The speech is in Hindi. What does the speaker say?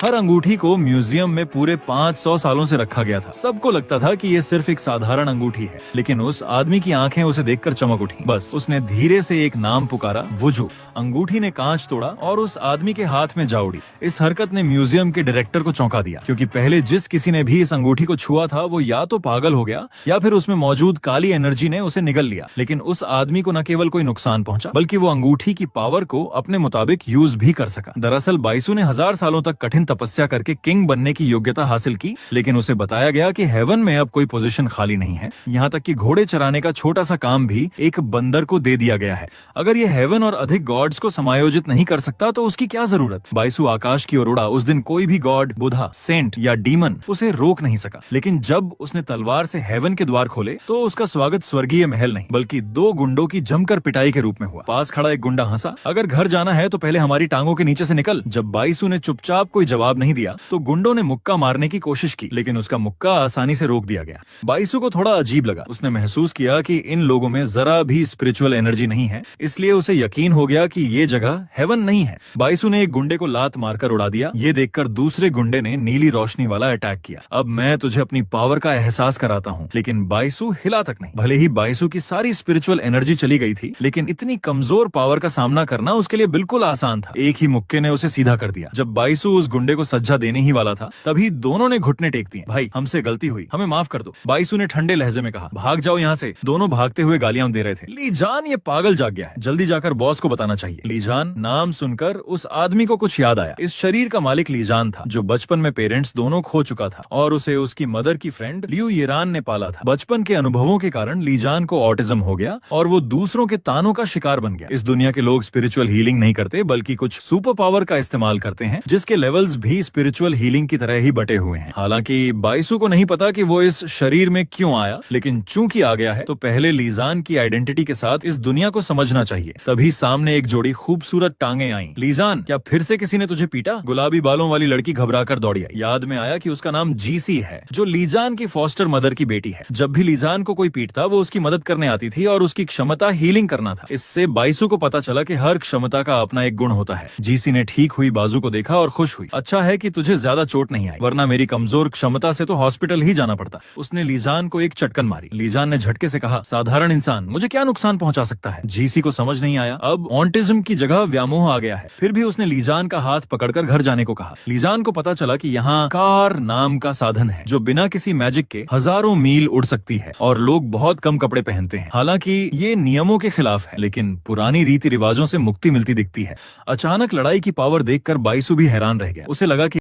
हर अंगूठी को म्यूजियम में पूरे 500 सालों से रखा गया था। सबको लगता था कि ये सिर्फ एक साधारण अंगूठी है, लेकिन उस आदमी की आंखें उसे देखकर चमक उठी। बस उसने धीरे से एक नाम पुकारा, वुजू। अंगूठी ने कांच तोड़ा और उस आदमी के हाथ में जा उड़ी। इस हरकत ने म्यूजियम के डायरेक्टर को चौंका दिया, क्योंकि पहले जिस किसी ने भी इस अंगूठी को छुआ था वो या तो पागल हो गया या फिर उसमें मौजूद काली एनर्जी ने उसे निगल लिया। लेकिन उस आदमी को न केवल कोई नुकसान पहुंचा, बल्कि वो अंगूठी की पावर को अपने मुताबिक यूज भी कर सका। दरअसल बाइसू ने 1000 सालों तक कठिन तपस्या करके किंग बनने की योग्यता हासिल की, लेकिन उसे बताया गया कि हेवन में अब कोई पोजीशन खाली नहीं है। यहाँ तक कि घोड़े चराने का छोटा सा काम भी एक बंदर को दे दिया गया है। अगर ये हेवन और अधिक गॉड्स को समायोजित नहीं कर सकता तो उसकी क्या जरूरत। बाइसू आकाश की ओर उड़ा। उस दिन कोई भी गॉड, बुधा, सेंट या डीमन उसे रोक नहीं सका। लेकिन जब उसने तलवार से हेवन के द्वार खोले तो उसका स्वागत स्वर्गीय महल नहीं बल्कि 2 गुंडों की जमकर पिटाई के रूप में हुआ। पास खड़ा एक गुंडा हंसा, अगर घर जाना है तो पहले हमारी टांगों के नीचे से निकल। जब बाइसू ने चुपचाप कोई जवाब नहीं दिया तो गुंडों ने मुक्का मारने की कोशिश की, लेकिन उसका मुक्का आसानी से रोक दिया गया। बाइसू को थोड़ा अजीब लगा। उसने महसूस किया कि इन लोगों में जरा भी स्पिरिचुअल एनर्जी नहीं है, इसलिए उसे यकीन हो गया कि ये जगह हेवन नहीं है। बाइसू ने एक गुंडे को लात मारकर उड़ा दिया। ये देखकर दूसरे गुंडे ने नीली रोशनी वाला अटैक किया। अब मैं तुझे अपनी पावर का एहसास कराता हूँ। लेकिन बाइसू हिला तक नहीं। भले ही बाइसू की सारी स्पिरिचुअल एनर्जी चली गई थी, लेकिन इतनी कमजोर पावर का सामना करना उसके लिए बिल्कुल आसान था। एक ही मुक्के ने उसे सीधा कर दिया। जब बाइसू उस गुंडे को सज्जा देने ही वाला था, तभी दोनों ने घुटने टेक दिए। भाई, हमसे गलती हुई, हमें माफ कर दो, बाइसू ने ठंडे लहजे में कहा। भाग जाओ यहाँ से। दोनों भागते हुए गालियां दे रहे थे। लीजान, ये पागल जाग गया है, जल्दी जाकर बॉस को बताना चाहिए। लीजान नाम सुनकर उस आदमी को कुछ याद आया। इस शरीर का मालिक लीजान था, जो बचपन में पेरेंट्स दोनों खो चुका था और उसे उसकी मदर की फ्रेंड लियू येरान ने पाला था। बचपन के अनुभवों के कारण लीजान को ऑटिज्म हो गया और वो दूसरों के तानों का शिकार बन गया। इस दुनिया के लोग स्पिरिचुअल हीलिंग नहीं करते, बल्कि कुछ सुपर पावर का इस्तेमाल करते हैं, जिसके लेवल्स भी स्पिरिचुअल हीलिंग की तरह ही बटे हुए हैं। हालांकि बाइसू को नहीं पता कि वो इस शरीर में क्यों आया, लेकिन चूंकि आ गया है तो पहले लीजान की आइडेंटिटी के साथ इस दुनिया को समझना चाहिए। तभी सामने एक जोड़ी खूबसूरत टांगे आईं। लीजान, क्या फिर से किसी ने तुझे पीटा? गुलाबी बालों वाली लड़की घबराकर दौड़ी आई। याद में आया कि उसका नाम जीसी है, जो लीजान की फॉस्टर मदर की बेटी है। जब भी लीजान को कोई पीटता वो उसकी मदद करने आती थी और उसकी क्षमता हीलिंग करना था। इससे बाइसू को पता चला कि हर क्षमता का अपना एक गुण होता है। जीसी ने ठीक हुई बाजू को देखा और खुश हुई। अच्छा है कि तुझे ज्यादा चोट नहीं आई, वरना मेरी कमजोर क्षमता से तो हॉस्पिटल ही जाना पड़ता। उसने लीजान को एक चटकन मारी। लीजान ने झटके से कहा, साधारण इंसान मुझे क्या नुकसान पहुंचा सकता है? जीसी को समझ नहीं आया। अब ऑटिज्म की जगह व्यामोह आ गया है। फिर भी उसने लीजान का हाथ पकड़कर घर जाने को कहा। लीजान को पता चला कि यहाँ कार नाम का साधन है, जो बिना किसी मैजिक के हजारों मील उड़ सकती है और लोग बहुत कम कपड़े पहनते हैं। हालांकि ये नियमों के खिलाफ है, लेकिन पुरानी रीति रिवाजों से मुक्ति मिलती दिखती है। अचानक लड़ाई की पावर देखकर बाइसू भी हैरान रह गया। उसे लगा कि